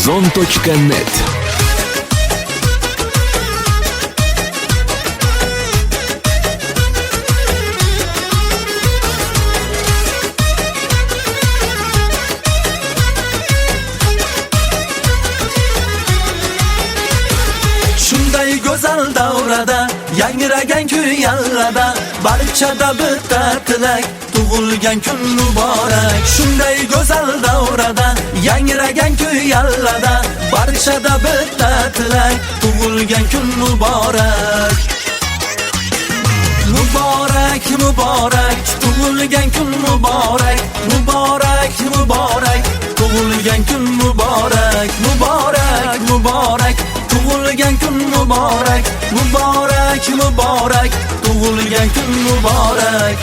Azon.net. Shunday go'zal davrada, yangragan kuy yallada, barchada bitta tilak, tug'ilgan kun muborak. Shunday go'zal davrada, yangragan kuy yallada, barchada bitta tilak, tug'ilgan kun muborak. Muborak, muborak, tug'ilgan kun muborak. Muborak, muborak, tug'ilgan kun muborak. Muborak, muborak, tug'ilgan kun muborak. Muborak, muborak, tug'ilgan kun muborak.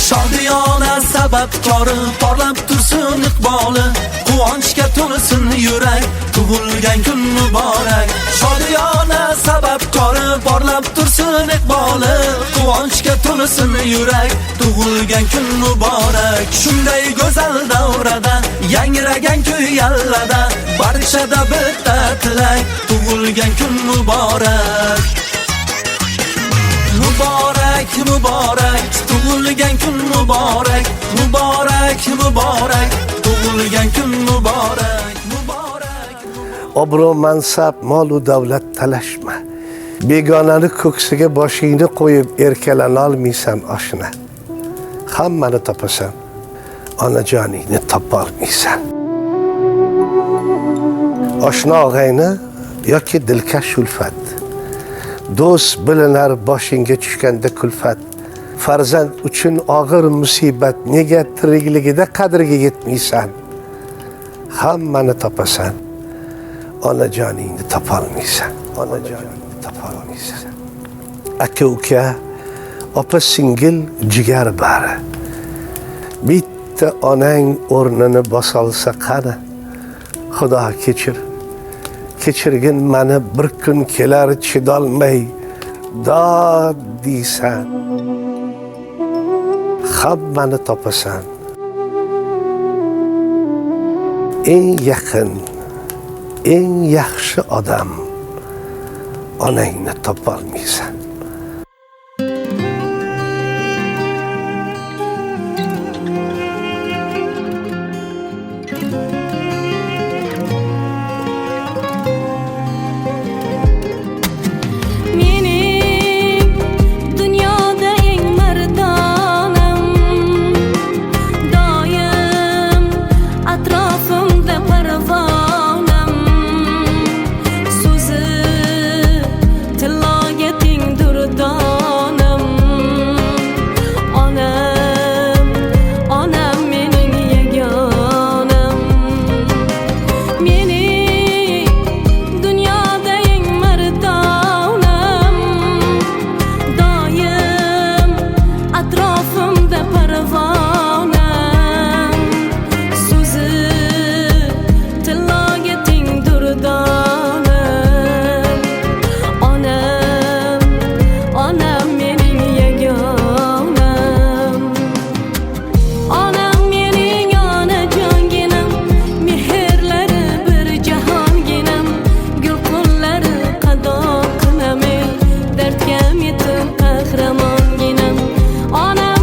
Shodiyona sababkori, porlab tursin iqboli, quvonchga to'lsin yurak, tug'ilgan kun muborak. Shodiyona sababkori, porlab tursin iqboli, quvonchga to'lsin yurak, tug'ilgan kun muborak. Shunday go'zal davrada, yangragan kuy yallada, barchada bitta tilak, tug'ilgan kun muborak. Muborak, muborak, tug'ilgan kun muborak. Muborak, muborak, tug'ilgan kun muborak. Muborak. Obro' mansab, mol-u davlat talashma. Begonani ko'ksiga boshingni qo'yib erkalana olmaysan oshna. Hammani topasan, onajoningni topa olmaysan. Oshna og'ayni yoki dilkash ulfat. Do'st bilinar boshingga tushganda kulfat. Farzand uchun og'ir musibat, nega tirikligida qadriga yetmaysan? Hammani topasan, onajoningni topa olmaysan. Onajoningni topa olmaysan. Aka uka, opa singil, jigar bari. Bitta onang o'rnini bosolsa qani? Xudo kechir. Kechirgin meni, bir kun kelar chidolmay dod deysan. Hammani topasan. Eng yaqin, eng yaxshi odam onangni topa olmaysan. Derdga yetim qahramonginam, onam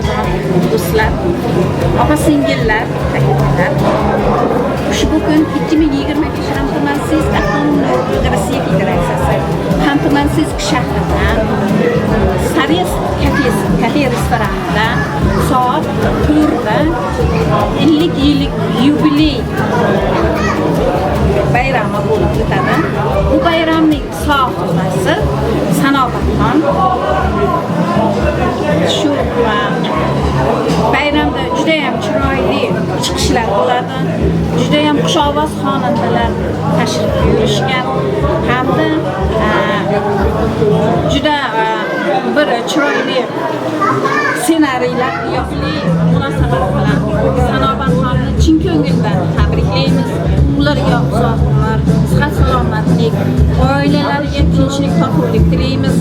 qadrdon do'stlar, opa-singillar, aka-ukalar. Ushbu kun 2025 Xanti-Mansiysk avtomobil Rossiya Federatsiyasi Xanti-Mansiysk shahrida Sares kafe restoranida soat 4da 50 yillik yubiley bayrami bo'lib o'tadi. Bu bayramning sohibasi Sanobatxon. Shu bayramda juda ham chiroyli chiqishlar bo'ladi. Juda ham xushovoz xonandalar tashrif buyurishgan hamda juda bir chiroyli ssenariylar yoqli munosabat bilan Sanobatxonni chin ko'ngildan tabriklaymiz. Ularga uzoq umr, sihat salomatlik, oilalariga tinchlik, totuvlik tilaymiz.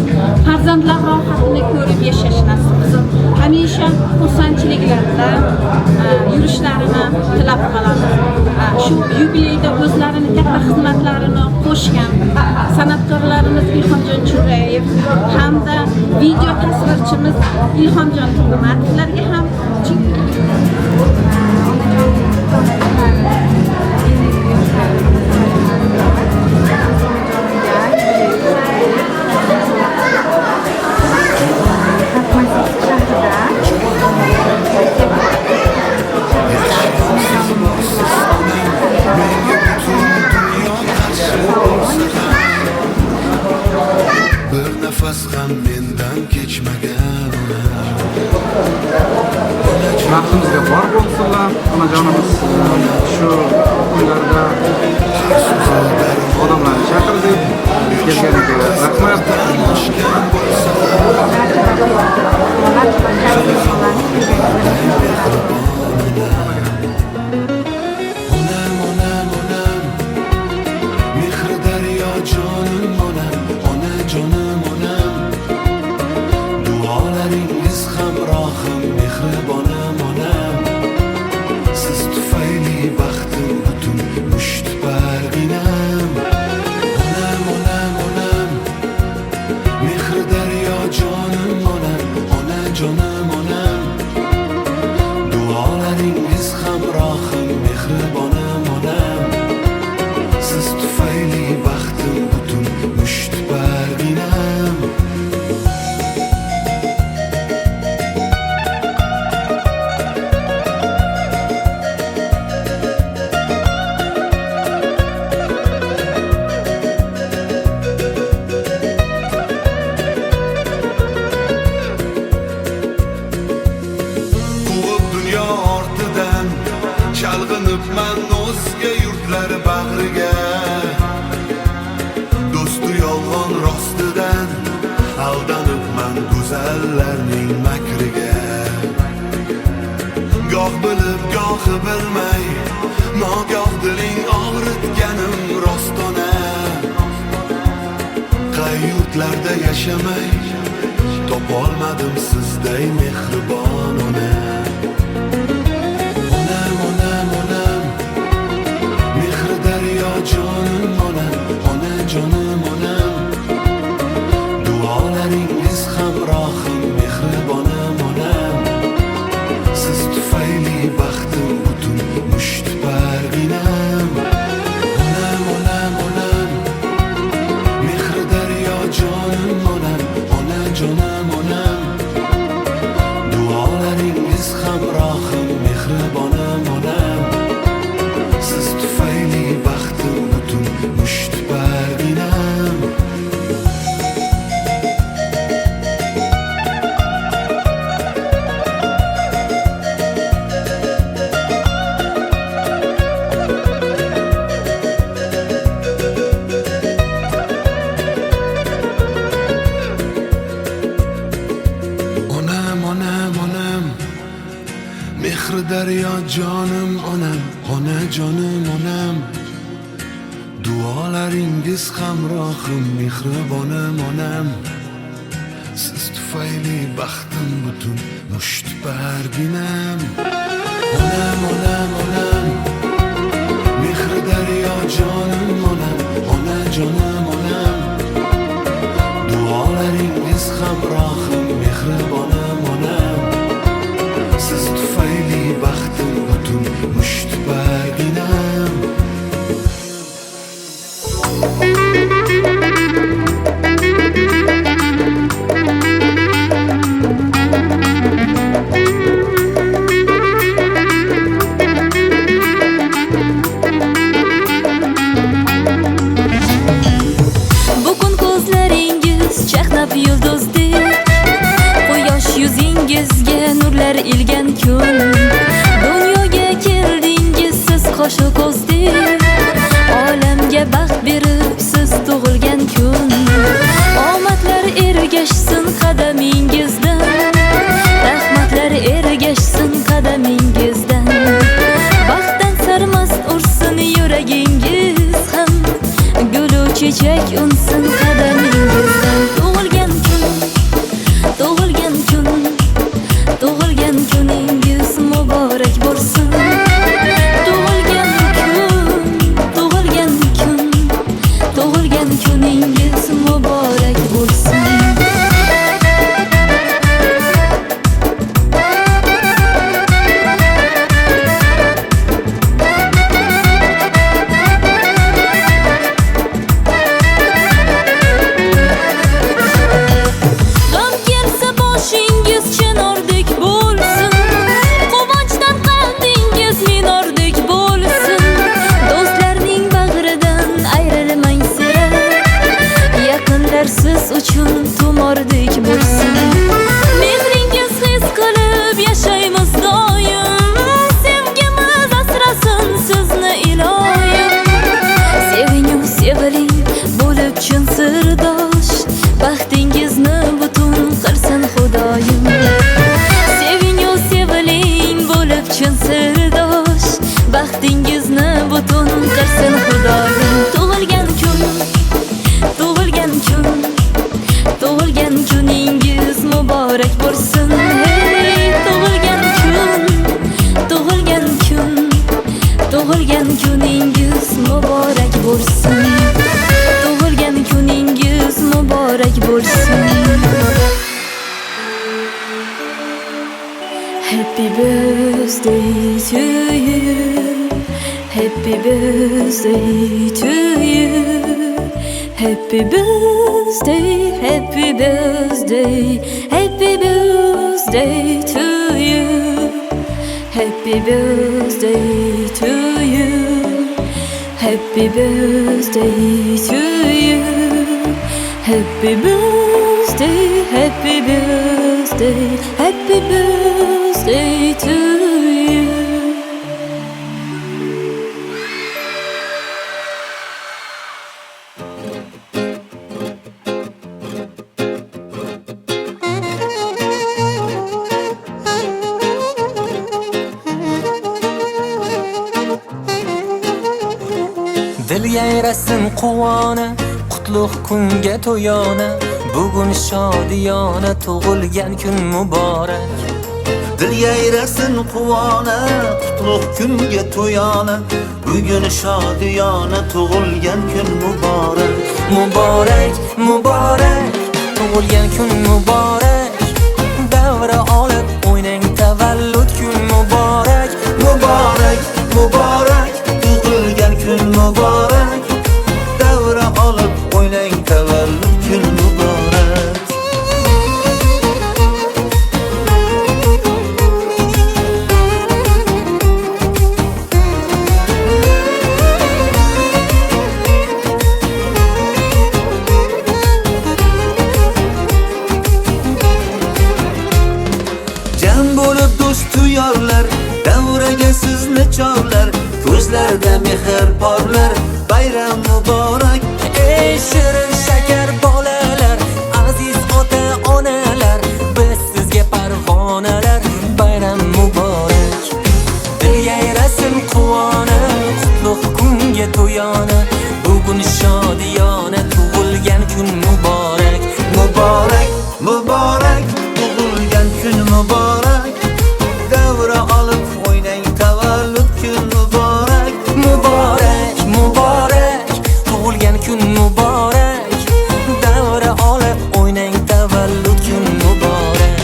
Farzandlar rohatini ko'rib yashash nasib qilsin. Hamisha xursandchiliklarda yurishlarini tilab qolamiz. Shu yubileyda o'zlarini katta xizmatlarini qo'shgan san'atkorlarimiz Ilhomjon Churayev hamda video tasvirchimiz Ilhomjon Turmatovlarga ham bir nafas ham mendan kechmagan Baxtimizga bor bo'lsinlar, onajonimiz shu kunlarda odamlarni chaqirdik, kelganiga rahmat. Onam, onam, onam, mehri daryo jonim onam, onajonim onam, duolaringiz hamrohim, mehribonim onam, siz tufayli baxtim butun musht barginam. Onam, onam, onam, mehri daryo jonim onam, onajonim onam, duolaringiz hamrohim, mehribonim onam, siz tufayli baxtim butun musht barginam. Quvib dunyo ortidan chalg'inibman o'zga yurtlar bag'riga, do'stu yolg'on rostidan aldanibman go'zallarning makriga. Goh bilib gohi bilmay nogoh diling og'ritganim rostona, qay yurtlarda yashamay topolmadim sizday mehribon ona. Onam, onam, onam, mehri daryo jonim onam, onajonim onam, duolaringiz hamrohim, mehribonim onam, siz tufayli baxtim butun musht barginam. Onam, onam, onam, mehri daryo jonim onam, onajonim onam, duolaringiz hamrohim, mehribonim onam, siz tufayli baxtim butun musht barginam. Onam, onam, onam, mehri daryo jonim onam, onajonim onam, duolaringiz hamrohim, mehribonim onam, siz tufayli baxtim butun musht barginam. Onam, onam, onam, mehri daryo jonim onam, onajonim onam, duolaringiz hamrohim, mehribonim onam, do'sting, olamga baxt berib siz tug'ilgan kun. Omadlar ergashsin qadamingizdan, rahmatlar ergashsin qadamingizdan. Baxtdan sarmast ursin yuragingiz ham, gulu chechak unsin qadamingizdan. Tug'ilgan kun, tug'ilgan kun, tug'ilgan kuningiz muborak bo'lsin. Tug'ilgan kun, tug'ilgan kun, tug'ilgan kuningiz muborak bo'lsin. Siz uchun tumordek bo'lsin. Mehringiz his qilib yashaymiz doim, sevgimiz asrasin sizni iloyim. Sevingu seviling bo'lib chin sirdosh, baxtingizni butun qilsin Xudoyim. Sevingu seviling bo'lib chin sirdosh, baxtingizni butun qilsin Xudoyim. Tug'ilgan kun, tug'ilgan kun, tug'ilgan kuningiz muborak bo'lsin. Hey, tug'ilgan kun, tug'ilgan kun, tug'ilgan kuningiz muborak bo'lsin. Tug'ilgan kuningiz muborak bo'lsin. Happy birthday to you, happy birthday to you. Happy birthday, happy birthday, happy birthday to you. Happy birthday to you. Happy birthday to you. Happy birthday, happy birthday, happy birthday to you. Dil yayrasin quvona, qutlug' kunga to'yona. Bugun shodiyona, tug'ilgan kun muborak. Dil yayrasin quvona, qutlug' kunga to'yona. Bugun shodiyona, tug'ilgan kun muborak. Muborak, muborak, tug'ilgan kun muborak. Davra olib o'ynang, tavallud kun muborak. Muborak, muborak, tug'ilgan kun muborak. Davra olib o'ynang, tavallud kun muborak. Jam bo'lib do'stu yorlar, davraga sizni chorlar. Ko'zlarda mehr porlar, bayram muborak. Ey shirin shakar bolalar, aziz ota-onalar, biz sizga parvonalar. Bayram muborak. Dil yayrasin quvona, qutlug' kunga to'yona. Bugun shodiyona, tug'ilgan kun muborak. Muborak, muborak, tug'ilgan kun muborak. Davra olib o'ynang, tavallud kun muborak. Muborak, muborak, tug'ilgan kun muborak. Davra olib o'ynang, tavallud kun muborak.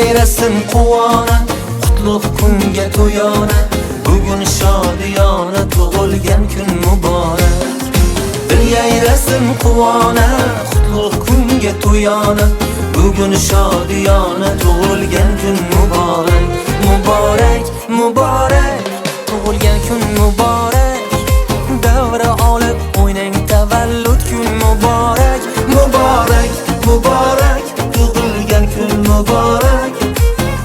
yayrasin quvona, qutlug' kunga to'yona. Bugun shodiyona tug'ilgan kun muborak. Dil yayrasin quvona, qutlug' kunga to'yona. Bugun shodiyona tug'ilgan kun muborak. Muborak, muborak, tug'ilgan kun muborak. Davra olib o'ynang tavallud kun muborak. Muborak, muborak, tug'ilgan kun muborak.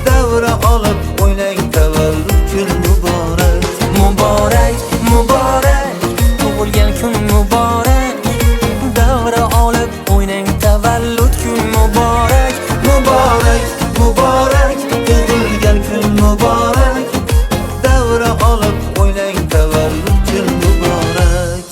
Davra olib o'ynang tavallud kun muborak. Muborak, muborak, tug'ilgan kun muborak. Davra olib o'ynang tavallud kun muborak. Muborak, muborak, tug'ilgan kun muborak. Davra olib o'ynang tavallud kun muborak.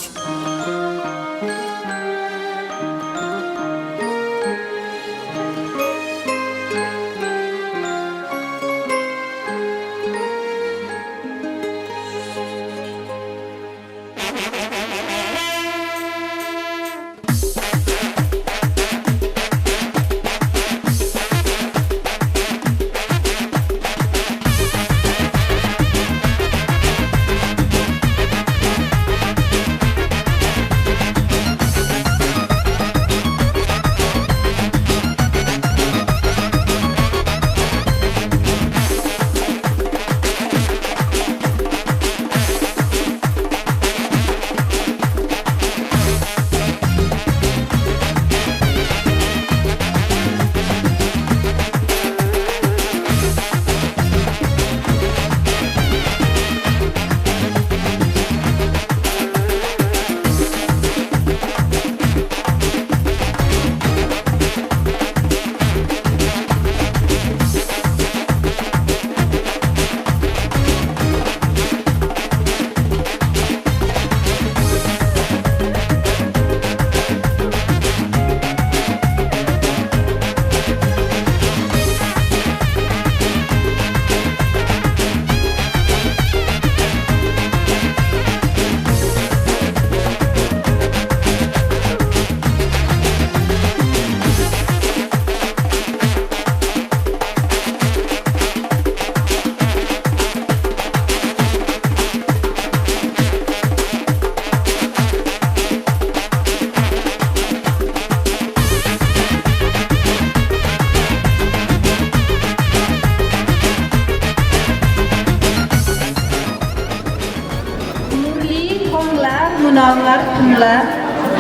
Munavvar kunlar,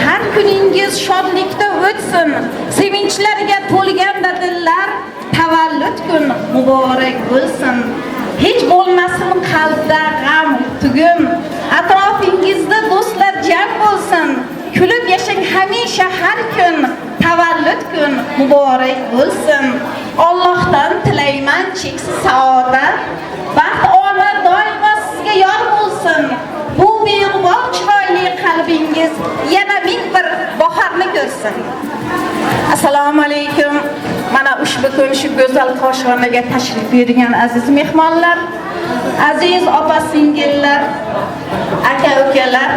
har kuningiz shodlikda o'tsin. Sevinchlarga to'lgan dillar, tavallud kun muborak bo'lsin. Hech bo'lmasin qalbda g'am, tugum. Atrofingizda do'stlar jam bo'lsin. Kulib yashang hamisha har kun. Tavallud kun muborak bo'lsin. Allohdan tilayman cheksiz saodat. Baxt omad doimo sizga yor bo'lsin. Bu beg'ubor chiroyli qalbingiz yana ming bir bahorni ko'rsin. Assalomu alaykum. Mana ushbu kun shu go'zal Toshxonaga tashrif buyurgan aziz mehmonlar, aziz opa-singillar, aka-ukalar,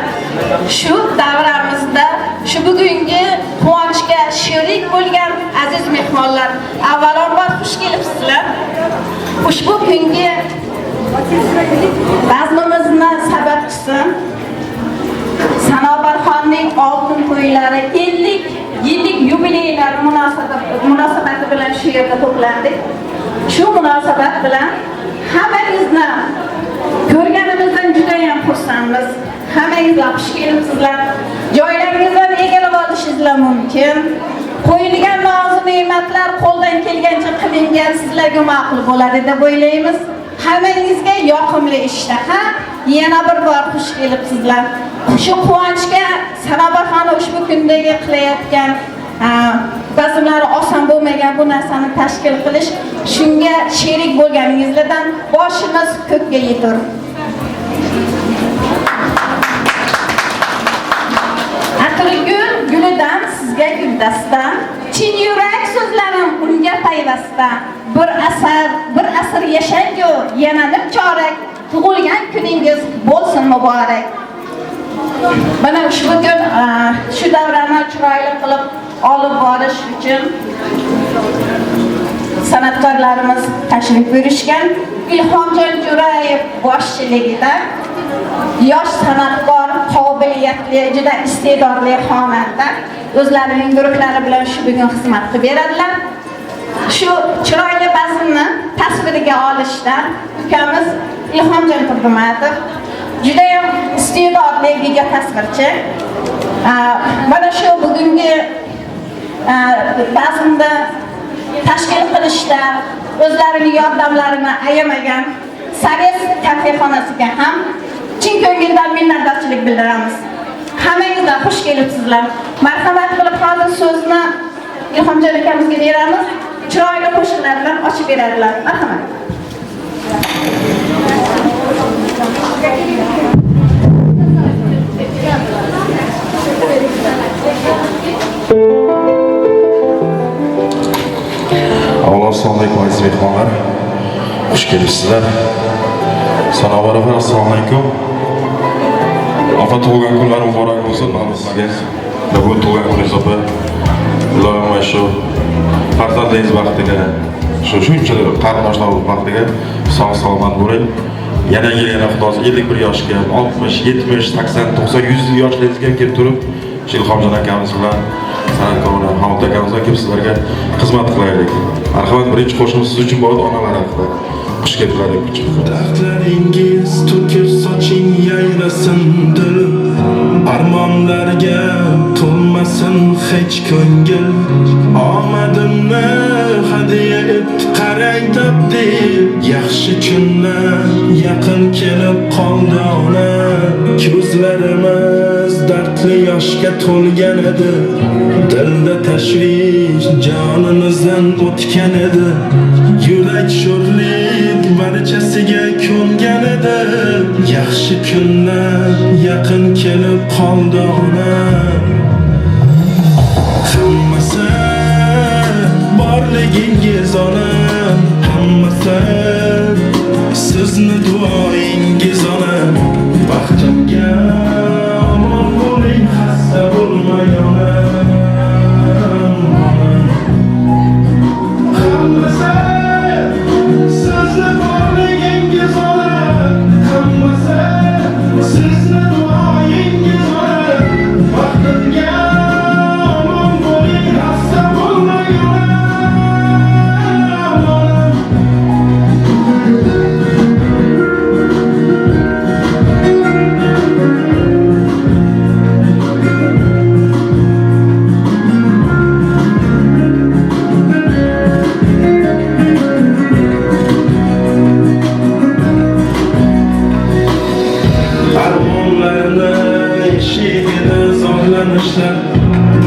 shu davramizda shu bugungi quvonchga sherik bo'lgan aziz mehmonlar, avvalambor xush kelibsizlar. Ushbu kungi bazmimizni sababchisi Sanobarxonning oltin to'ylari 50 yillik yubileylar munosabati bilan shu yerda to'plandik. Shu munosabat bilan hammangizni ko'rganimizdan juda ham xursandmiz. Hammangiz xush kelibsizlar. Joylaringizdan egallab olishingiz mumkin. Qo'yilgan nozik ne'matlar qo'ldan kelgancha qilingan sizlarga ma'qul bo'ladi deb o'ylaymiz. Hammangizga yoqimli ishtaha, yana bir bor xush kelibsizlar. Shu quvonchga Sanobarxon ushbu kundagi qilayotgan bazmlari oson bo'lmagan bu narsani tashkil qilish, shunga sherik bo'lganingizdan boshimiz ko'kka yetur. Atirgul gulidan sizga guldasta, chin yurak so'zlarim unga payvasta. Bir asr yashang-ku, yana nimchorak, tug'ilgan kuningiz bo'lsin muborak. Mana ushbu kun shu davrani chiroyli qilib olib borish uchun san'atkorlarimiz tashrif buyurishgan. Ilhomjon Jo'rayev boshchiligida yosh san'atkor, qobiliyatli, juda iste'dodli xonanda o'zlarining guruhlari bilan shu bugun xizmat qilib beradilar. Shu chiroyli bazmni tasviriga olishdan ukamiz Ilhomjon Turdimatov juda ham iste'dodli video tasvirchi. Mana shu bugungi bazmda tashkil qilishda o'zlarining yordamlarini ayamagan Sares kafexonasiga ham chin ko'ngildan minnatdorchilik bildiramiz. Hammangizdan xush kelibsizlar. Marhamat qilib hozir so'zni Ilhomjon akamizga beramiz. Chiroyli qo'shiqlar bilan ochib beradilar. Marhamat. Assalomu alaykum aziz mehmonlar. Xush kelibsizlar. Sanovarova assalomu alaykum. Opa tug'ilgan kunlar muborak bo'lsin sizga. Bugun tug'ilgan kuningiz opa. Ilohim shu farzandingiz baxtiga, shuncha qarindoshlar baxtiga sog'-salomat bo'ling. Yana Xudo 51 yoshga, 60, 70, 80, 90, 100 yoshlaringizga kelib turib, Ilhomjon akamiz bilan san'atkorlar, Hamid akamiz bilan kelib sizlarga xizmat qilaylik. Marhamat, birinchi qo'shig'imiz siz uchun bo'ladi, onalar haqida. Xush kelibsizlar deb kuchib. Dardlaringiz to'kib soching yayrasin dilim, armonlarga to'lmasin hech ko'ngil. Omadimni hadiya etdi qarang taqdir, yaxshi kunlar yaqin kelib qoldi ona. Ko'zlarimiz dardli yoshga to'lgan edi, dilda tashvish jonimizdan o'tgan edi. Yurak sho'rlik barchasiga ko'ngan edi, yaxshi kunlar yaqin kelib qoldi ona. Hammasi borligingiz ona, hammasi sizni duoyingiz ona. Baxtimga omon bo'ling, xasta bo'lmang ona. Hammasi sizni borligingiz ona, hammasi sizni duoyingiz ona. Baxtimga omon bo'ling, xasta bo'lmang ona.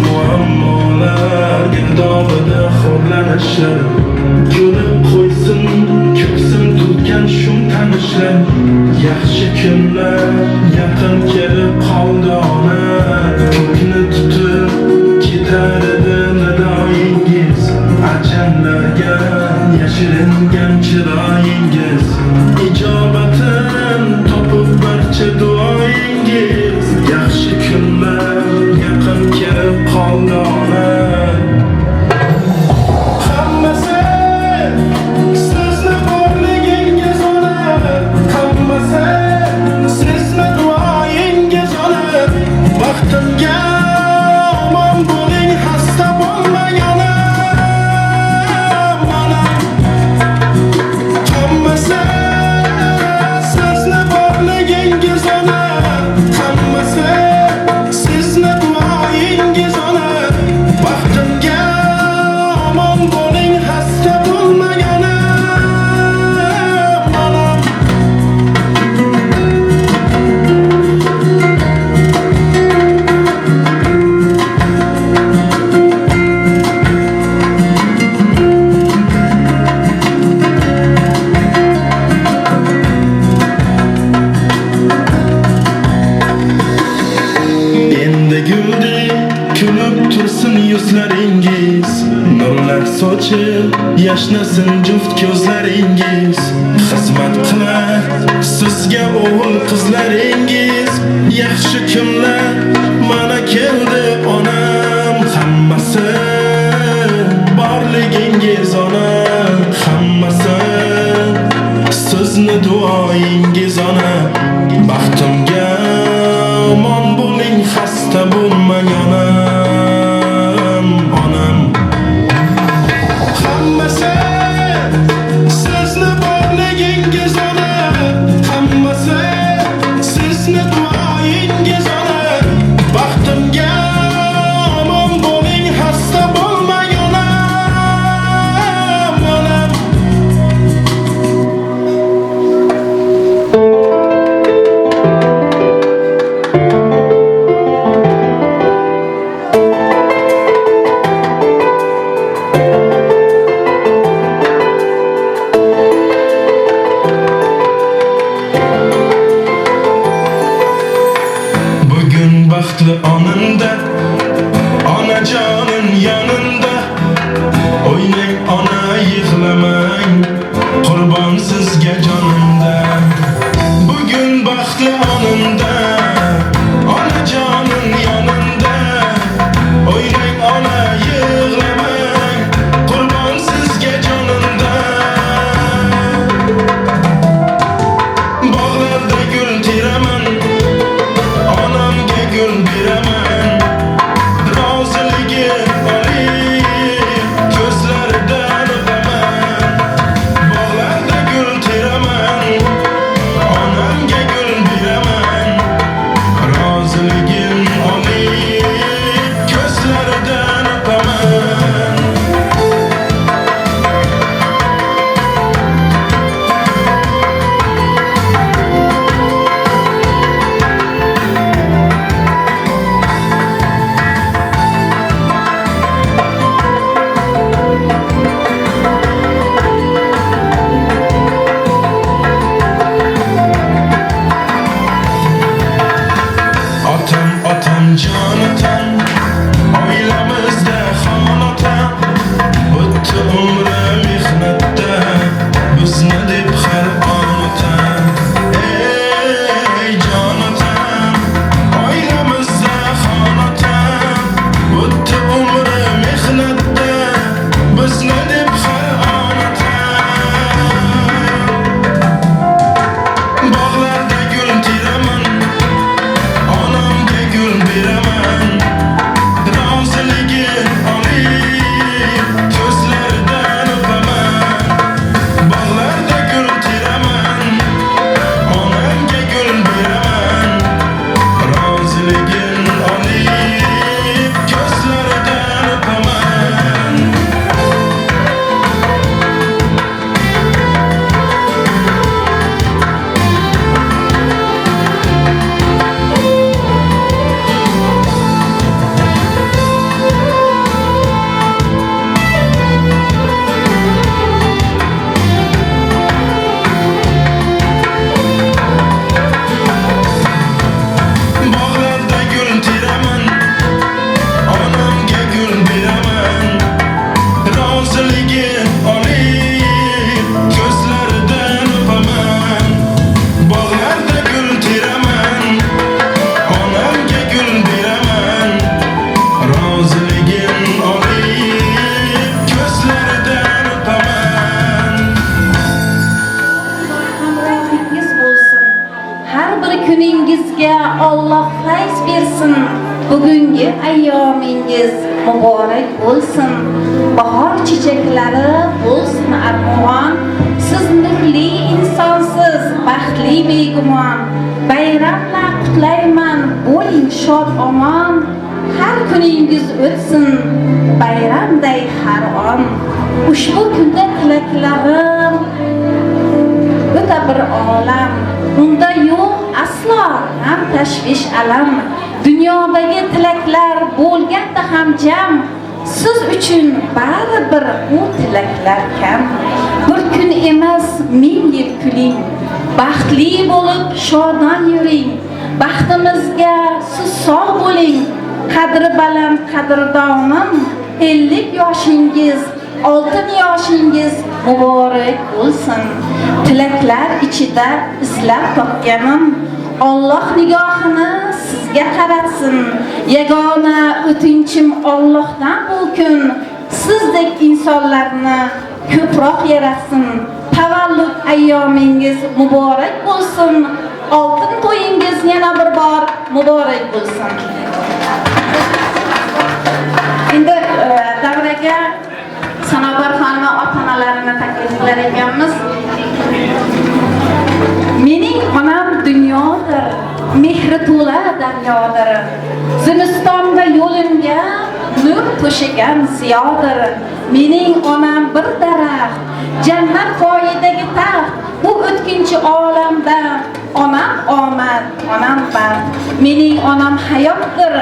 Muammolar girdobida xo'rlanishlar, ko'rib qo'ysin ko'ksim tutgan shum tanishlar. Yaxshi kunlar yaqin kelib qoldi ona, ko'kni tutib ketar edi nidoyingiz, ajallarga yashiringan chiroyingiz. Ijobatin topib barcha duoyingiz, yaxshi kunlar yaqin kelib qoldi ona. Hammasi sizni borligingiz ona, hammasi sizni duoyingiz ona. Baxtimga omon bo'ling, xasta bo'lmang ona. Hammasi sizni borligingiz ona, hammasi sizni duoyingiz ona. Baxtimga omon bo'ling, xasta bo'lmang ona. Endi guldek kulib tursin yuzlaringiz, nurlar sochib yashnasin juft ko'zlaringiz. Xizmat qilar sizga o'g'il qizlaringiz, yaxshi kunlar mana keldi onam. Hammasi borligingiz ona, sizni duoyingiz ona. Baxtimga omon bo'ling, xasta bo'lmang onam, onam. Hammasi sizni borligingiz ona, hammasi sizni duoyingiz ona. Baxtimga omon bo'ling, xasta bo'lmang onam, onam. Bugun baxtli onimda, onajonim yonimda. O'ynang ona, yig'lamang, qurbon sizga jonimda. Bugun baxtli onimda, onajonim yonimda. O'ynang ona, yig'lamang, qurbon sizga jonimda. Bog'larda gul teraman, onamga gul beraman. Roziligi oliy, ko'zlaridan o'paman. Bog'larda gul teraman, onamga gul beraman. Roziligim oliy, ko'zlaridan o'paman. Otam, otam, jon otam, oilamizda xon otam. O'tdi umri mehnatda, bizni deb har on otam. Ey jon otam, oilamizda xon otam. O'tdi umri mehnatda, bizni deb har on otam. Bog'larda gul teraman, onamga gul beraman. Roziligi oliy, ko'zlaridan o'paman. Bog'larda gul teraman, onamga gul beraman. Roziligim oliy, ko'zlaridan o'paman. Bog'larda gul teraman, onamga gul beraman. Roziligi oliy, ko'zlaridan o'paman. Bog'larda gul teraman, onamga gul beraman. Roziligim oliy, ko'zlaridan o'paman. Hamrohingiz bo'lsin. Har bir kuningizga Alloh fayz bersin. Bugungi ayyomingiz muborak bo'lsin. Bahor chechaklari bo'lsin armon. Siz nurli insonsiz, baxtli begumon. Bayramlar qutlayman, bo'ling shod omon. Har kuningiz o'tsin bayramday har on. Ushbu kunda tilaklarim o'ta bir olam. Unda yo'q aslo ham tashvish alam. Dunyodagi tilaklar bo'lganda ham jam. Siz uchun baribir u tilaklar kam. Bir kun emas, ming yil kuling. Baxtli bo'lib shodon yuring. Baxtimizga siz sog' bo'ling. Qadri baland qadrdonim, 50 yoshingiz, oltin yoshingiz muborak bo'lsin. Tilaklar ichida izlab topganim, Alloh nigohini sizga qaratsin. Yagona o'tinchim Allohdan bu kun, sizdek insonlarni ko'proq yaratsin. Tavallud ayyomi ayyomingiz muborak bo'lsin. Oltin to'yingiz yana bir bor muborak bo'lsin. Endi davraga Sanobar xonim ota-onalarini taklif qilar ekanmiz. Mening onam dunyodir, mehri to'la daryodir. Zimistonda yo'limga nur to'shagan ziyodir. Mening onam bir daraxt, jannat poyidagi taxt. Bu o'tkinchi olamda onam omad, onam baxt. Mening onam hayotdir,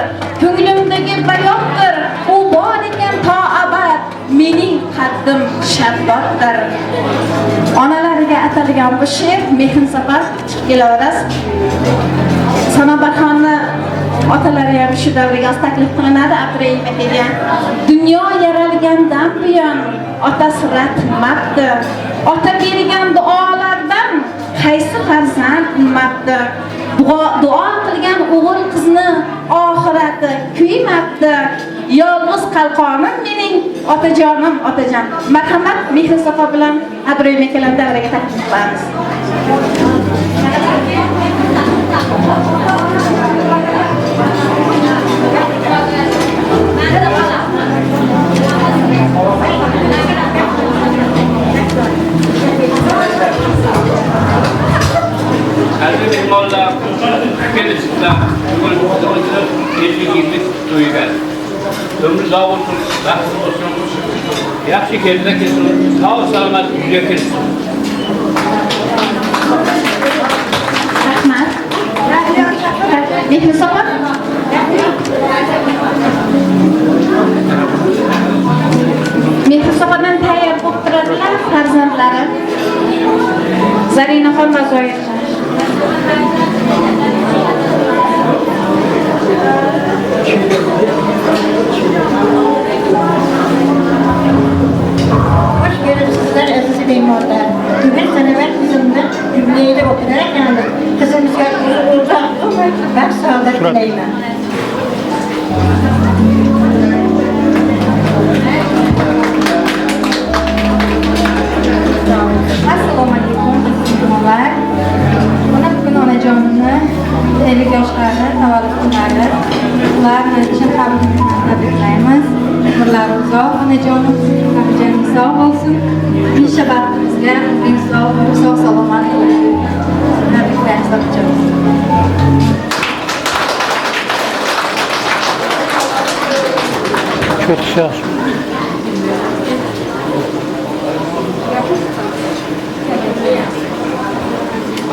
ko'nglimdagi bayotdir. U bor ekan to abad. Mening qaddim shaddoddir. Onalariga atalgan bu she'r Mehrin safar chiqib kelaverasiz. Sanobar xonni otalari ham shu davraga taklif qilinadi Abdurahim akaga. Dunyo yaralgandan buyon otasi rahmatdi. Ota bergan duolardan qaysi farzand ummatdi. Duo qilgan o'g'il qizni oxirati kuymabdi. Yolg'iz qalqonim mening otajonim, otajon. Marhamat, mehr safa bilan Abdurahim akalar davraga taklif qilamiz. Aziz mehmonlar, kelishiblar. Bugun o'zimizni yetishimiz to'yga. Ömrünüz sağ olsun, baxt olsun. Yaxshi kelsa kelsin, sağ salomat uyga kelsin. Rahmat. Mehri sopa. Mehri sopadan tayyor bo'lib turadilar farzandlari. Zarinaxon va Zoirxon. Hoş görürsünüzler aziz mehmonlar. Bugün Sanobar kızımda cümleyle okunarak geldim. Kızımızga uzak ömür ve sağlık dileyim. Assalomu alaykum mehmonlar. Mana bugun onajonimni 50 yoshlarni tavallud kunlari. Ularni chin qalbimizdan tabriklaymiz. Umrlari uzoq, onajonim hamjaning sog' bo'lsin. Insha baxtimizga sog' salomat bo'lsin. Tabriklaymiz onajonim. Çok sağ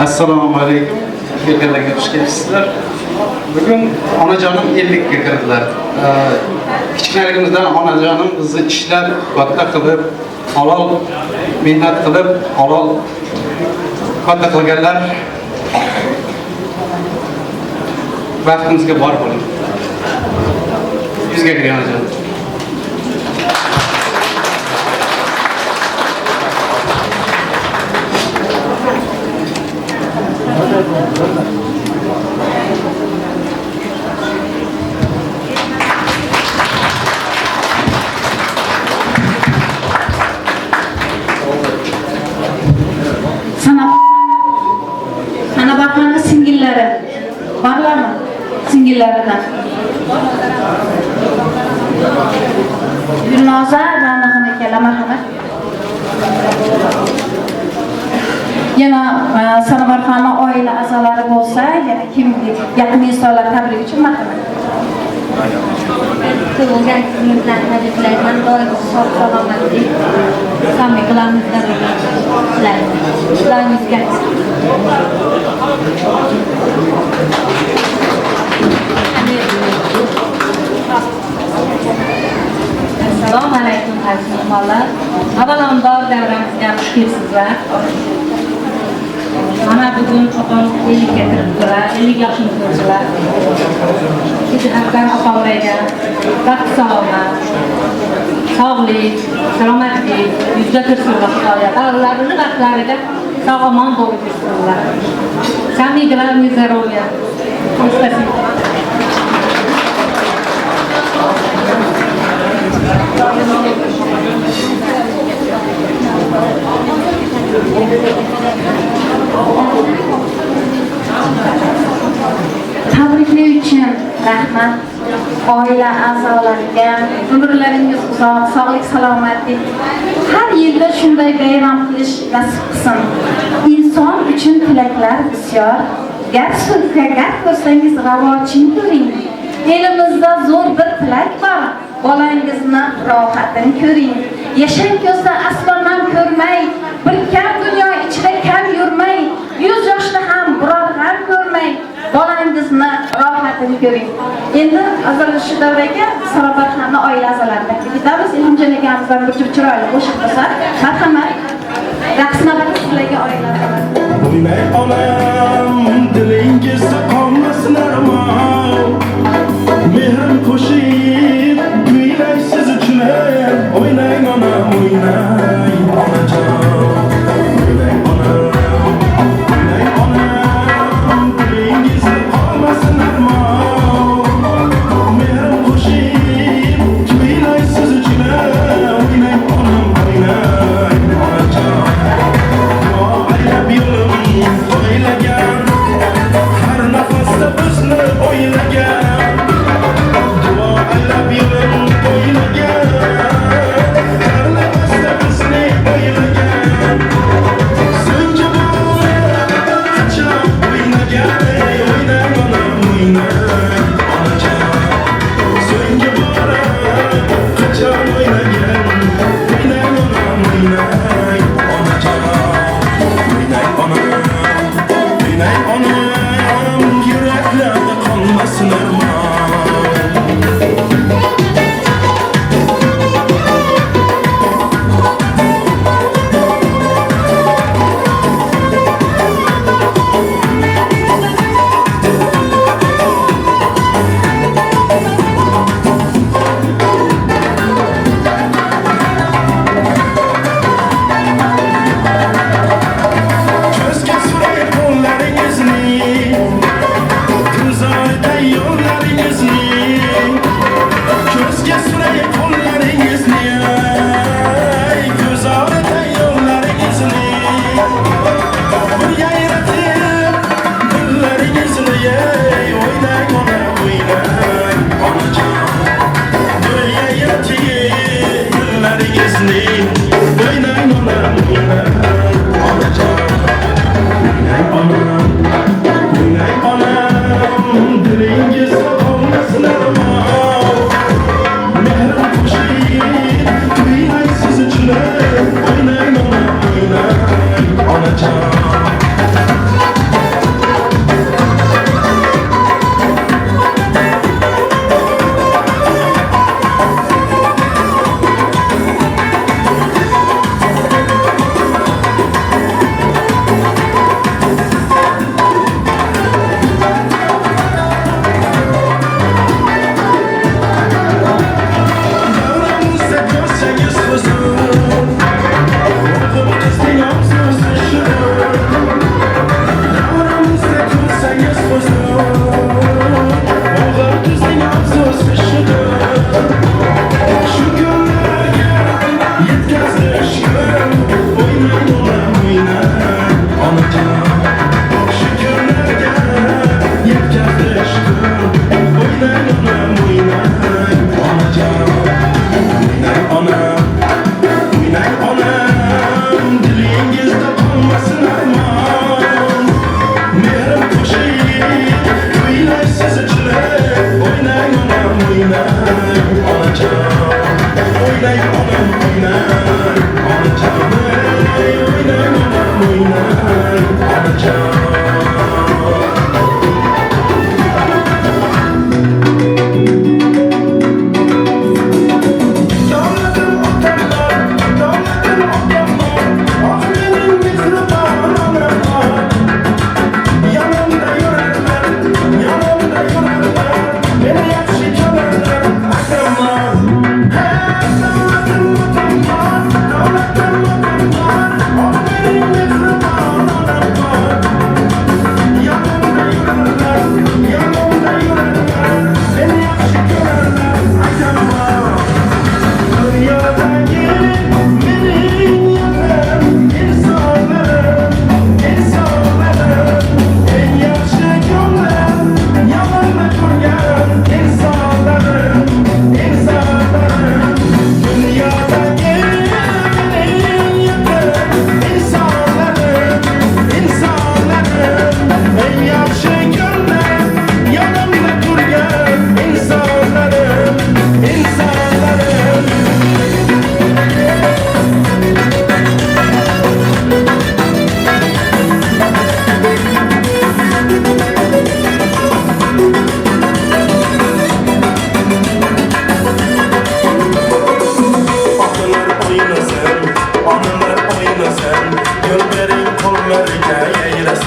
Assalomu alaykum. Kelganlarga xush kelibsizlar. Bugun onajonim 50 ga kirdilar. Kichikligimizdan onajonim bizni ishlab, katta qilib, halol mehnat qilib, halol katta qilganlar. Baxtimizga bor bo'ling. Yuzga kiring onajonim. Sanobar xonni singillari borlarmi? Singillaridan. Gulnoza va Nahon akalar marhamat. Yana Sanobar xonni oila a'zolari bo'lsa, yana kim yaqin insonlar tabrik uchun marhamat. Tug'ilgan kuningizlarni tabriklayman. Doim sog' salomatlik, sog'liklarni tilayman. Ularga Assalomu alaykum aziz mehmonlar. Avvalambor davramizga xush kelibsizlar. Mana bugun opam 50 ga kiribdilar, 50 yoshini ko'rdilar. Sizni hamkor opamlarga baxt salomat, sog'lik, salomatlik, yuzda tursinlar Xudoya. Ba'zilarini vaqtlarida sog' omon bo'lib yursinlar. Самые главные здоровья. Спасибо. Tabriklar uchun rahmat. Oila a'zolariga umrlaringiz uzoq, sog'lik, salomatlik. Har yilda shunday bayram qilish nasib qilsin. Inson uchun tilaklar bisyor. Gar sulka, gar ko'rsangiz ravochini ko'ring. Elimizda zo'r bir tilak bor. Bolangizni rohatini ko'ring. Yashang ko'zda aslonan ko'rmay, bir kam dunyo ichida kam yurmay, 100 yoshda ham biror g'am ko'rmay, bolangizni rohatini ko'ring. Endi azalish davraga Sarobarxonning oila a'zolariga ketamiz. Ilhomjon akamizdan bir chiroyli qo'shiq bo'lsa, marhamat. Raqsni sizlarga oila a'zolari. O'ynay onam, dilingizda qolmasin armon. Mehrim qo'shib, kuylay siz uchun. O'ynay onam, o'ynay onajon. O'ynay onam, dilingizda qolmasin armon. Mehrim qo'shib, kuylay siz uchun. O'ynay onam, o'ynay onajon. Aylab yo'lim, o'ylagan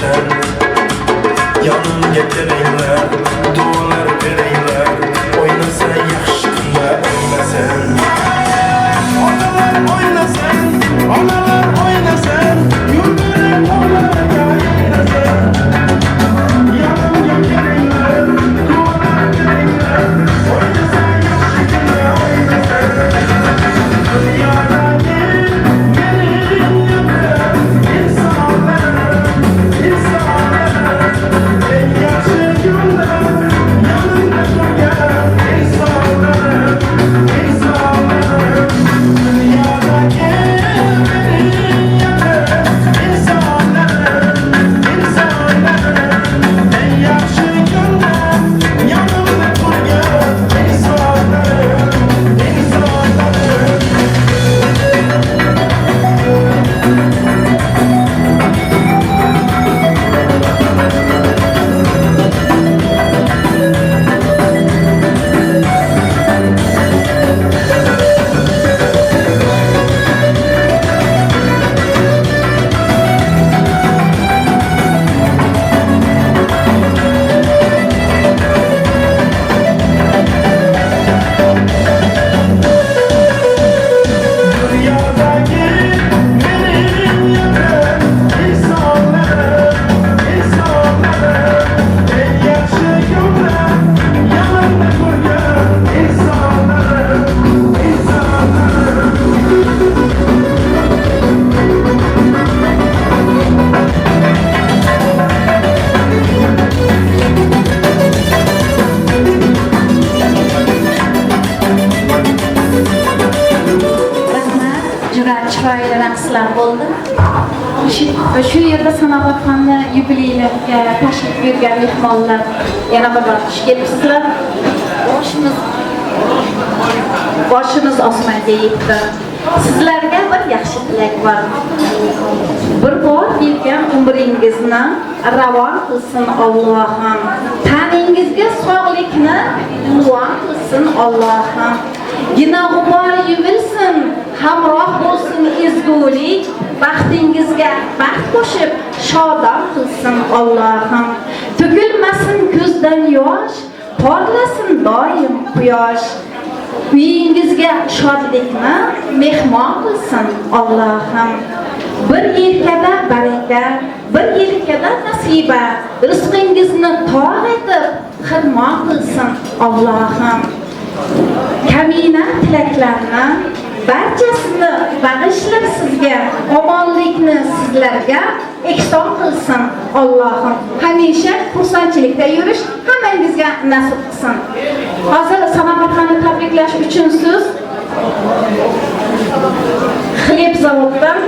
o'ynasan yonimga kelinglar duolar beringlar o'ynasa yaxshi kunda o'ynasan onalar o'ynasan onalar o'ynasan yurtlar onalarga o'ynasan yonimga kelinglar duolar beringlar o'ynasa yaxshi kunda o'ynasan dunyodagi Shu yerda Sanoatxonni yubileylarga tashrif buyurgan mehmonlar yana bir bor xush kelibsizlar. Boshimiz osmonga yetdi. Sizlarga bir yaxshi tilak bor. Bir bor bergan umringizni ravon qilsin Allohim. Taningizga sog'likni unvon qilsin Allohim. Gunoh yuvilsin, hamroh bo'lsin ezgulik. Baxtingizga baxt qo'shib shodon qilsin Allohim. To'kilmasin ko'zdan yosh, porlasin doim quyosh. Uyingizga shodlikni mehmon qilsin Allohim. Bir yelkada baraka, bir yelkada nasiba, rizqingizni tog' etib xizmat qilsin Allohim. Kamina tilaklarni barchasini bag'ishlab sizga, omonlikni sizlarga ihson qilsin Allohim. Hamisha xursandchilikda yurish hammangizga nasib qilsin. Hozir Sanoatxonni tabriklash uchun siz xleb zavodidan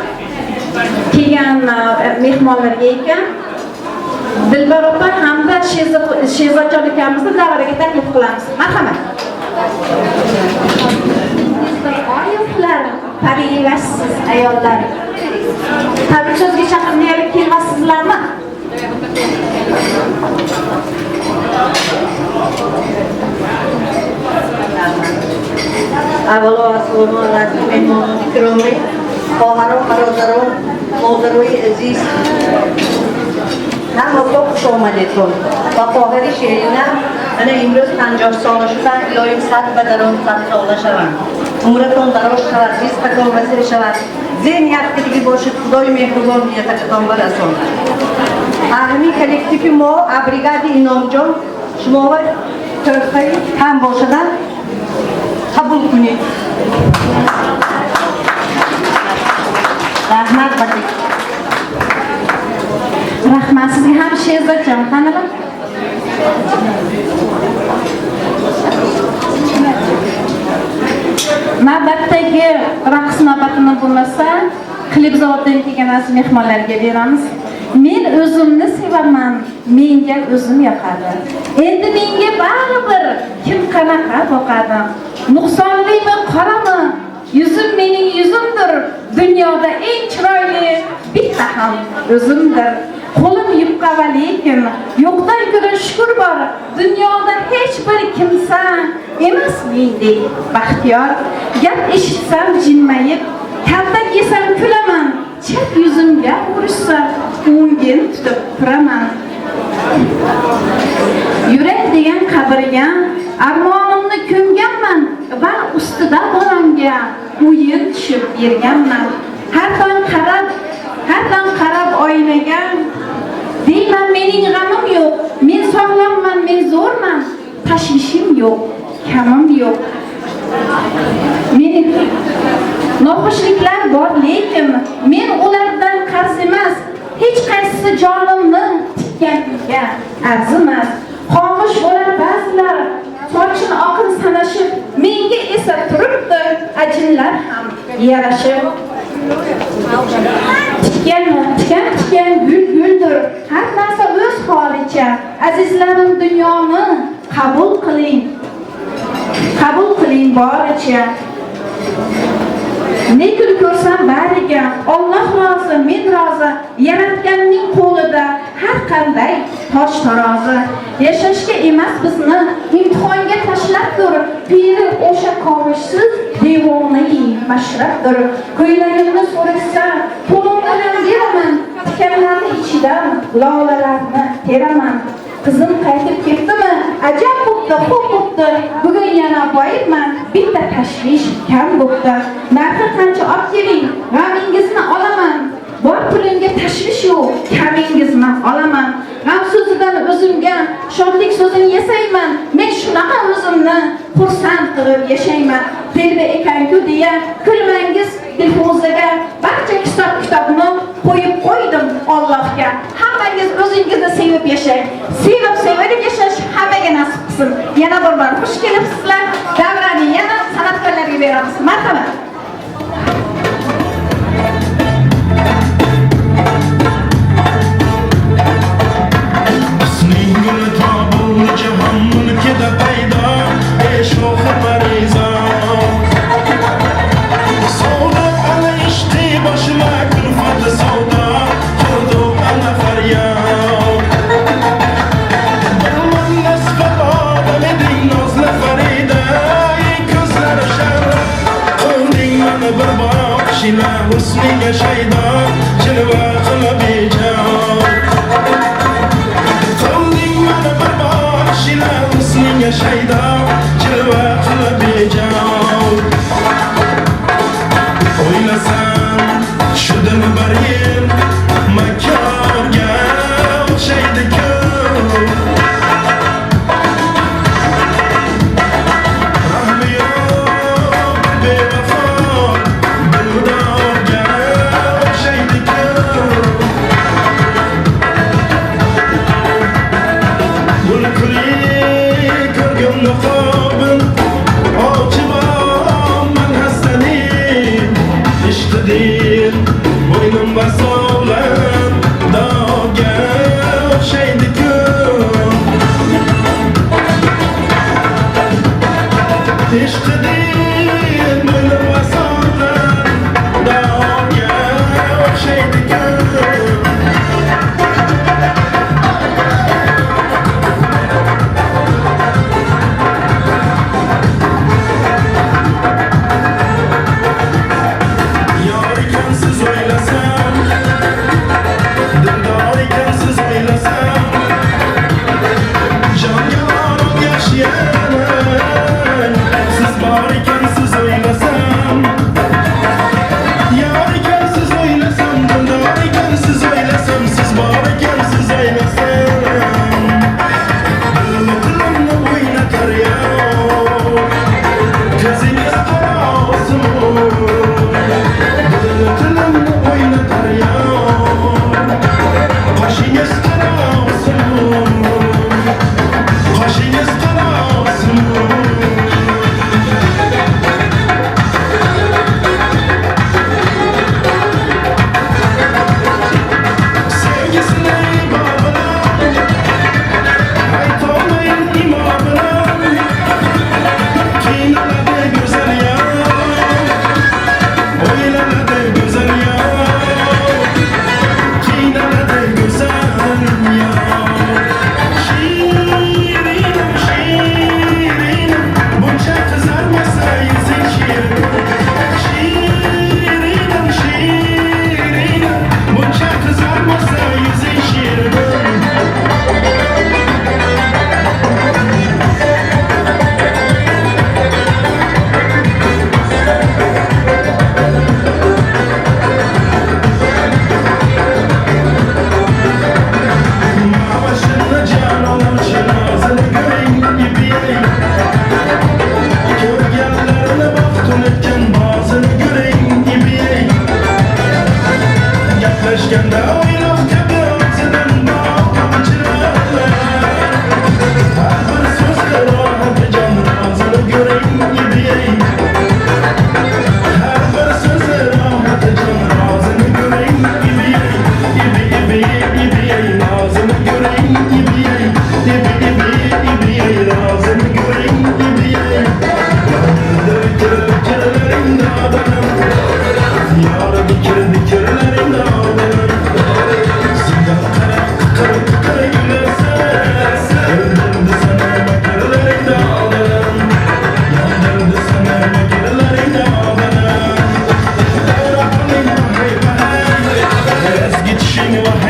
kelgan mehmonlarga ekan Dilbar opa hamda Shehzodjon akamizni davraga taklif qilamiz. Marhamat. Ayollar, tabiiylashsiz ayollar. Tabrik so'zga chaqirmayib kelmasizlarmi? Avvalo assalomu alaykum mehmonon ikromli, xoharu qarodaron, mo'g'aroy aziz. Hammaga xush omadedton. Va xohari she'rina ana imroz 50 sola shudan iloyim sad va darom sog'lashaman. Umraton daroz shavad, rizqaton vasir shavad. Zen yaxtiligi boshid Xudoy mehribon niyataton va rason. Ahmi kollektivi mo abrigadi Inomjon shuma va to'rtay ham boshidan qabul qiling. Rahmat batik. Rahmat sizga ham Shehzodjon xonimim. Navbatdagi raqs navbatini bo'lmasa, klip zavodidan kelgan aziz mehmonlarga beramiz. Men o'zimni sevaman, menga o'zim yoqadi. Endi menga baribir kim qanaqa boqadi. Nuqsonlimi, qorami? Yuzim mening yuzimdir. Dunyoda eng chiroyli bitta ham o'zimdir. Qo'lim yupqa va lekin yo'qdan ko'ra shukr bor. Dunyoda hech bir kimsa emas mendek baxtiyor. Gap eshitsam jinmayib, kaltak yesam kulaman. Chap yuzimga urishsa, o'ngga seni tutib turaman. Yurak degan qabrga armonimni ko'mganman va ustida bolamga o'yin tushib berganman. Har tong qarab oynaga deyman mening g'amim yo'q, men sog'lomman, men zo'rman, tashvishim yo'q, kamim yo'q. Mening noxushliklar bor, lekin men ulardan qarz emas, hech qaysisi jonimni tikkanga arzimas. Xomush bo'lar ba'zilar, sochini oqin sanashib, menga esa turibdi ajinlar ham yarashib. Tikkan guldir, har narsa o'z holicha. Azizlarim, dunyoni qabul qiling boricha. Ne kun ko'rsam bariga Alloh rozi, men rozi, yaratganning qo'lida har qanday tosh tarozi. Yashashga emas bizni imtihonga tashlabdir, piri o'sha qovishsiz devonai mashrabdir. Ko'ylagimni so'rashsa, qo'limdan beraman, tikanlarni ichidan lolalarni teraman. Qizim qaytib ketdimi? Ajab bo'pti, xo'p bo'pti. Bugun yana boyibman, bitta tashvish kam bo'pti. Narxi qancha olib keling, g'amingizni olaman. Bor pulimga tashvish yo'q, kamingizni olaman. G'am so'zidan o'zimga shodlik so'zini yasayman. Men shunaqa o'zimni xursand qilib yashayman. Telba ekan-ku deya kulmangiz dilfuzaga, barcha kitobni qo'yib qo'ydim Allohga. Hammangiz o'zingizni sevib yashang. Sevib yashash hammaga nasib qilsin. Yana bir bor xush kelibsizlar. Davrani yana san'atkorlarga beramiz. Marhamat. Farida, ko'zlari sharq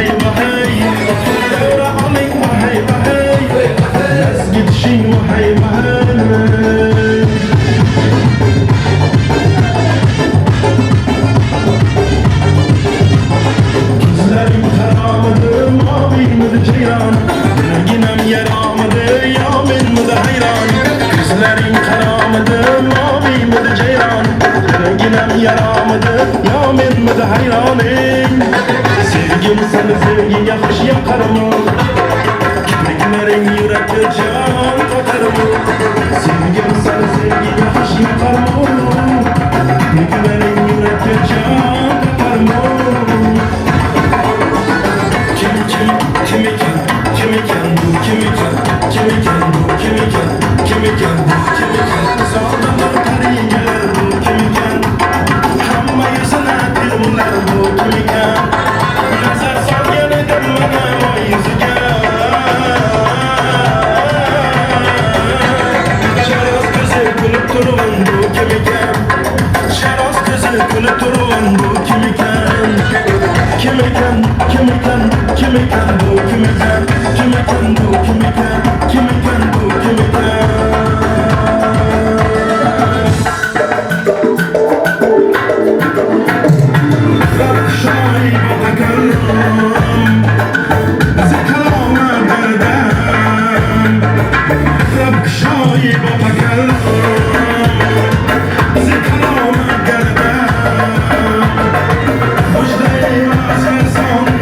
وهي وهي دورة عليك وهي وهي ناس قدشين وهي وهي Gözlerim karamadı mavimdi ceyran Renginem yaramadı yâminmidi hayran Gözlerim karamadı mavimdi ceyran Renginem yaramadı yâminmidi hayran Sevgim seni sevgi yaxış yakar mı? Kipriklerin yürekli can takar mı? Sevgim seni sevgi yaxış yakar mı? Kipriklerin yürekli can takar mı? Kimiken Sağdalar kariyeler bu kimiken Hamma yüzüne filmler bu kimiken Nazar salyan edem bana o yüzüge Şaraz gözü gülüp durun bu kimiken Şaraz gözü gülüp durun bu kimiken Kimiken bu kimiken Kimiken bu kimiken bu kimiken Rakşay batakalım Zikrama berdem Rakşay batakalım Zikrama berdem Müjde-i vazen sani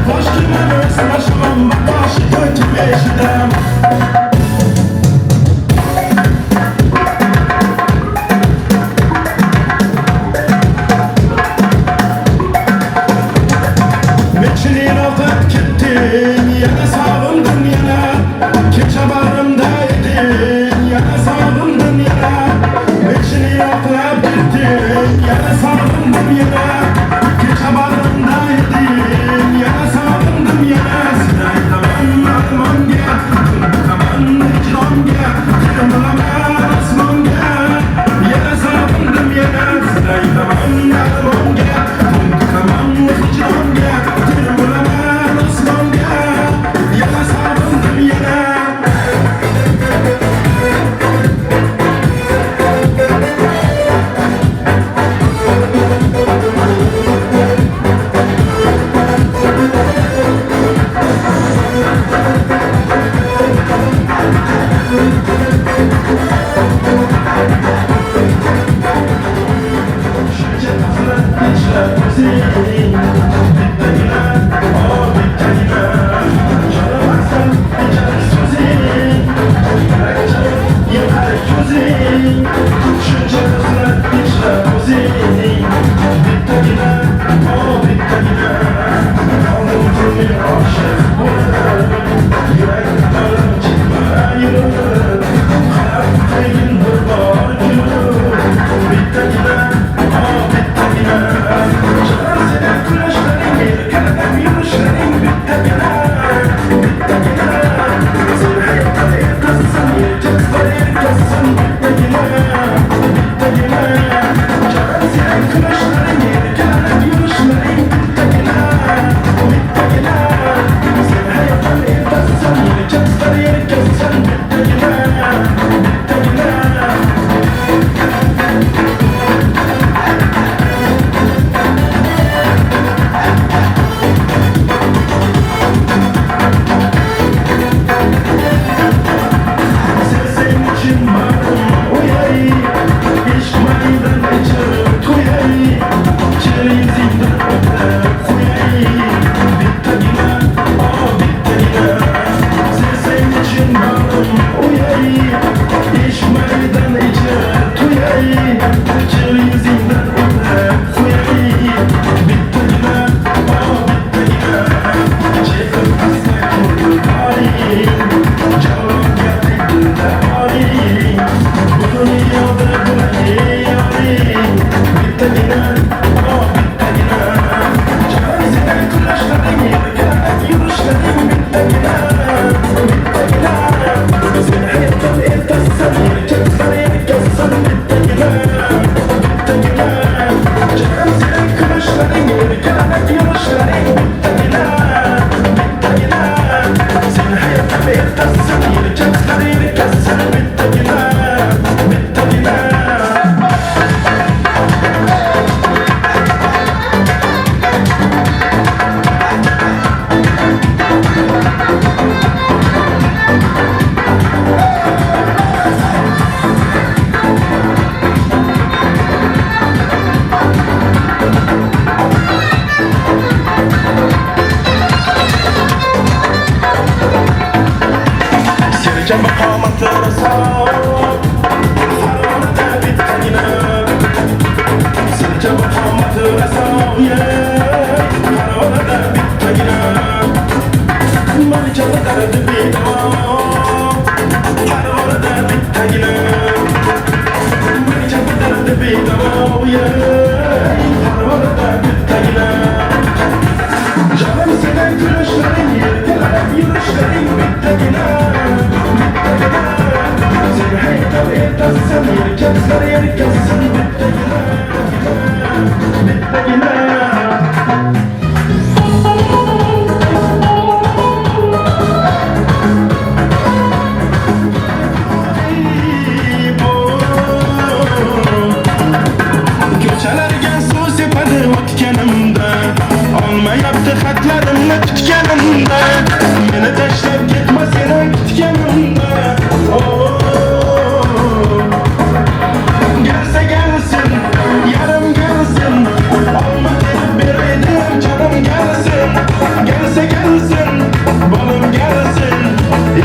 Hoş ki mən öz başımam, başı götürmüşəm aytam. Meçhil ilafet gittin, yana sağındın yana. Kecha bağrımda edin, yana sağındın yana. Meçhil ilafet gittin, yana sağındın yana. Kecha bağrımda edin, yana sağındın yana. Seni aytaman armonga, tunaman hicronga, tirmilaman osmonga. Yana sağındım yana, seni aytaman armonga, tunaman hicronga. Tirmilaman osmonga, yana sağındım yana.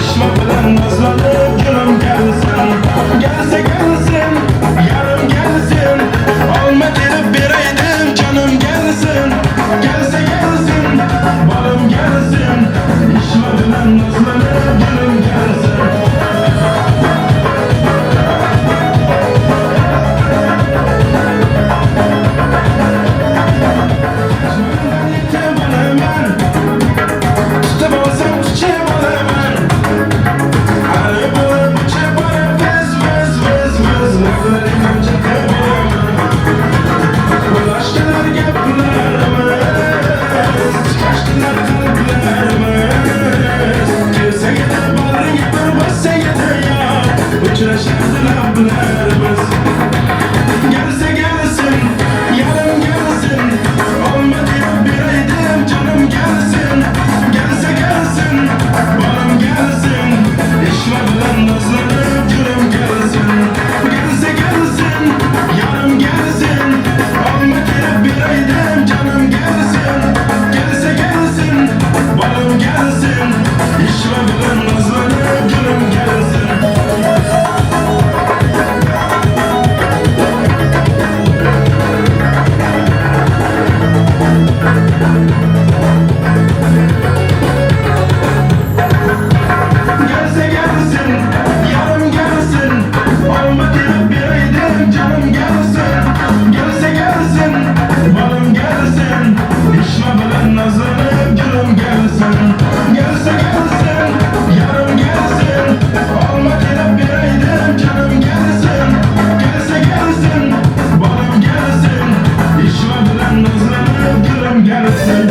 ishma bilan nazlanib gulim gelsin. Gelse gelsin, yarım gelsin. Olma terib beraydim canım gelsin. Gelse gelsin, balım gelsin. İşma bilan nazlanib gulim gelsin. Gelse gelsin, yarım gelsin. Olma diye bireydim canım gelsin. Gelse gelsin, balım gelsin. İşme bilen nazlanıp gülüm gelsin. Gelse gelsin, yarım gelsin. Olma diye bireydim canım gelsin. Gelse gelsin, balım gelsin. İşme bilen nazlanıp gülüm gelsin. Gelse gelsin, yarım gelsin. Olma diye bireydim canım gelsin. Gelse gelsin, balım gelsin. İşme bilen nazlanıp gülüm gelsin. Gelse gelsin, yarım gelsin. Olma diye bireydim canım gelsin. Gelse gelsin, balım gelsin. İşme bilen nazlanıp gülüm gelsin.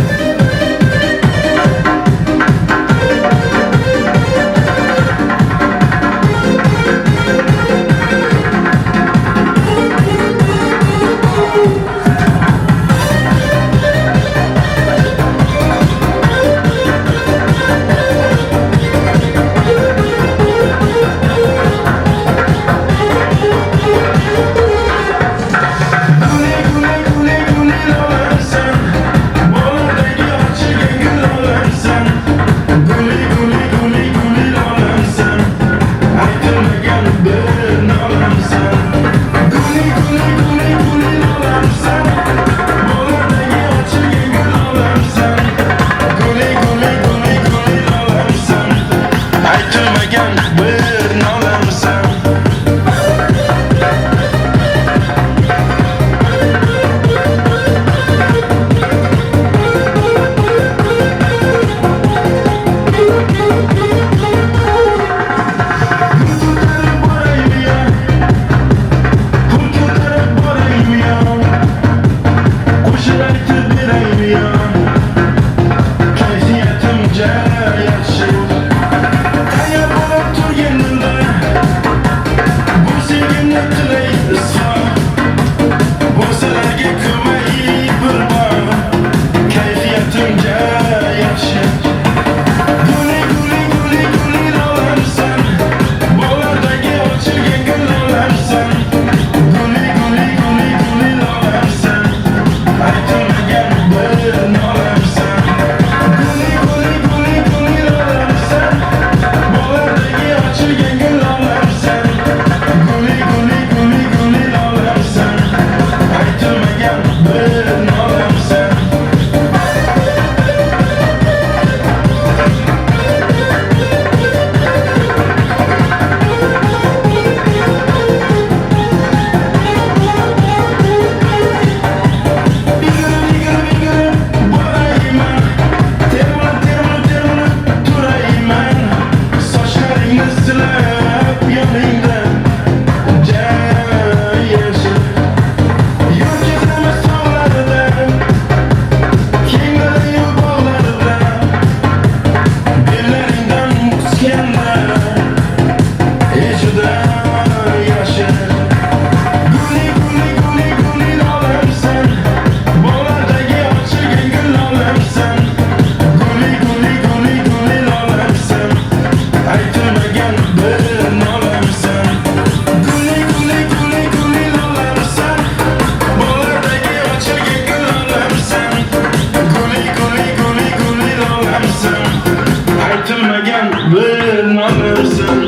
aytilmagan bir nom qolarsan.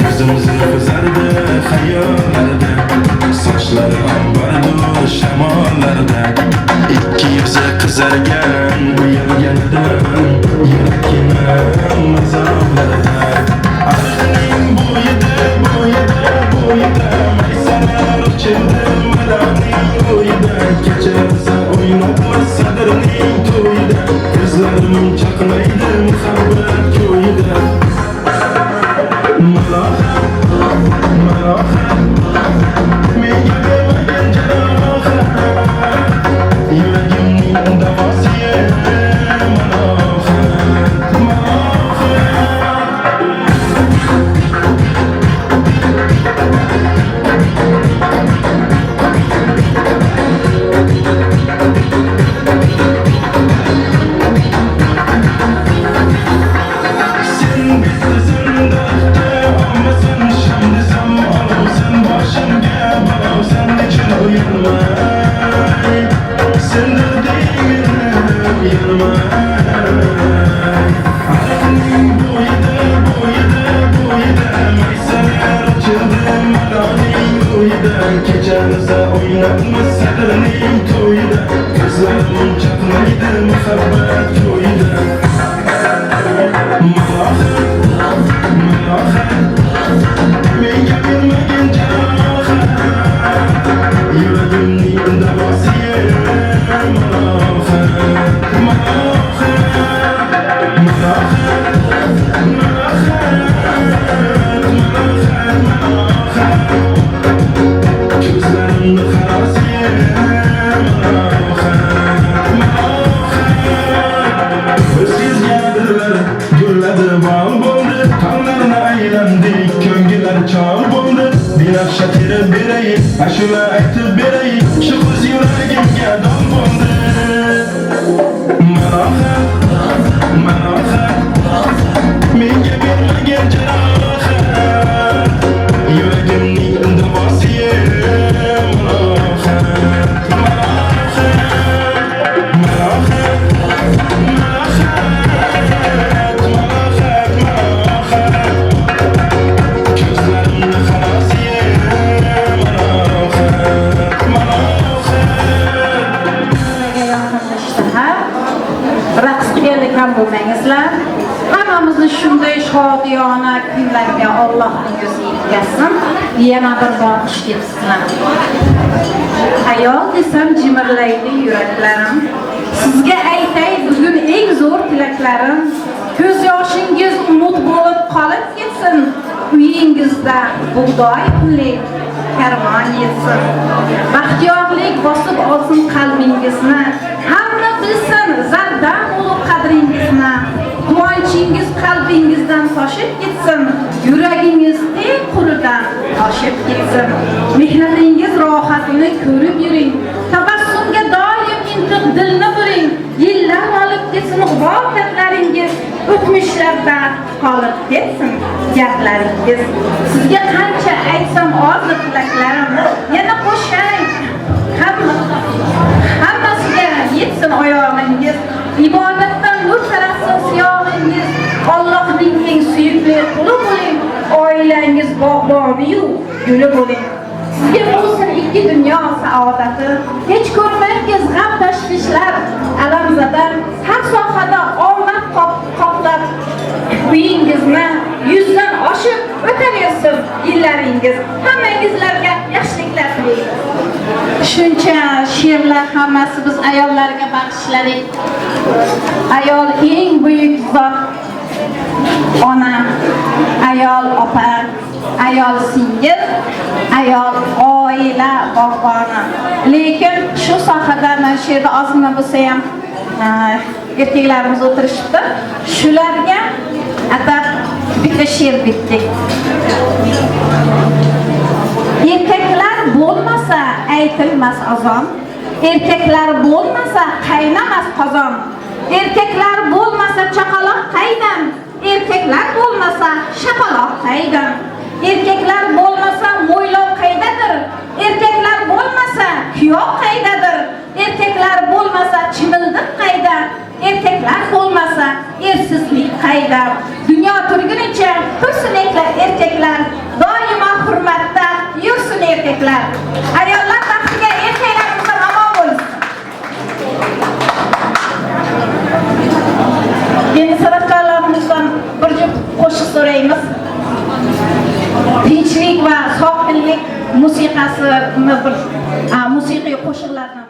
Ko'zimizni ko'zardi xayollarda, sochlari ambardur shamollarda. Ikki yuzi qizargan uyalganidan, yurakning mazorlarida. Ariqning bo'yida maysalar uchirdi malakning o'yida. Kechasi o'ynab sadrning to'yida, ko'zlarim chaqnaydi muhabbat ko'yida. Menga bermagan jarohat, yuragimning davosiga kechamizda o'ynabmiz sadrning to'yida, ko'zlarim chaqnaydi muhabbat ko'yida. Menga bermagan jarohat, yuragimning davosiga ko'zlarimni qarasiga o'zgizgandirlar, gulladi bal bo'ldi, tonglarni aylandik, ko'ngillar chol bo'ldi. Binafsha terib beray, ashula aytib beray, shu qiz yuragimga dom bo'ldi. Manohat, menga bermagan jarohat, yuragimning davosiga bo'lmaysizlar. Hammamizni shunday shodiyona kunlarga Allohning o'zi yetkazsin. Yana bir bor xush kelibsizlar. Ayol desam jimirlaydi yuraklarim. Sizga aytay bugun eng zo'r tilaklarim. Ko'z yoshingiz umid bo'lib qolib ketsin. Uyingizda bug'doy pulli karvon yetsin. Baxtiyorlik bosib olsin qalbingizni. Hamma bilsin zardan ulug' qadringizni. Quvonchingiz qalbingizdan toshib ketsin. Yuragingiz teng quridan toshib ketsin. Mehnatingiz rohatini ko'rib yuring. Tabassumga doim intiq dilni buring. Yillar olib ketsin g'urbatlaringiz. O'tmishlardan qolib ketsin gaplaringiz. Sizga qancha aytsam ozdir tilaklarim. Yana qo'shay. Hammasiga yetsin oyog'ingiz. Ibodatdan nur tarasin siyog'ingiz. Allohning eng suyukli quli bo'ling. Oilangiz bog'boni-yu guli bo'ling. Sizga bo'lsin ikki dunyo saodati. Hech ko'rmangiz g'am tashvishlar, alamzada har sohada omad qoplab uyingizni yuzdan oshib o'taversin yillaringiz. Hammangizlarga yaxshiliklar tilayman. Shuncha she'rlar hammasi biz ayollarga bag'ishladik. Ayol eng buyuk zot. Ona, ayol opa, ayol singil, ayol oila bog'boni. Lekin shu sohada she'rda ozgina bo'lsa ham erkaklarimiz o'tirishibdi. Shularga atab bitta she'r bitdik. Erkekler bo'lmasa aytilmas azon. Erkekler bo'lmasa qaynamas qozon. Erkekler bo'lmasa chaqaloq qaydan. Erkekler bo'lmasa shapaloq qaydan. Erkekler bo'lmasa mo'ylov qaydadir. Erkekler bo'lmasa kuyov qaydadir. Erkekler bo'lmasa chimildiq qayda. Erkekler bo'lmasa ersizlik qayda. Dunyo turgunicha tursin erkekler. Doimo hurmatda yursin erkekler. Ayollar baxtiga erkaklarimiz omon bo'lsin. Endi san'atkorlarimizdan bir juft qo'shiq so'raymiz. Tinchlik va sokinlik musiqasini bir musiqiy qo'shiqlardan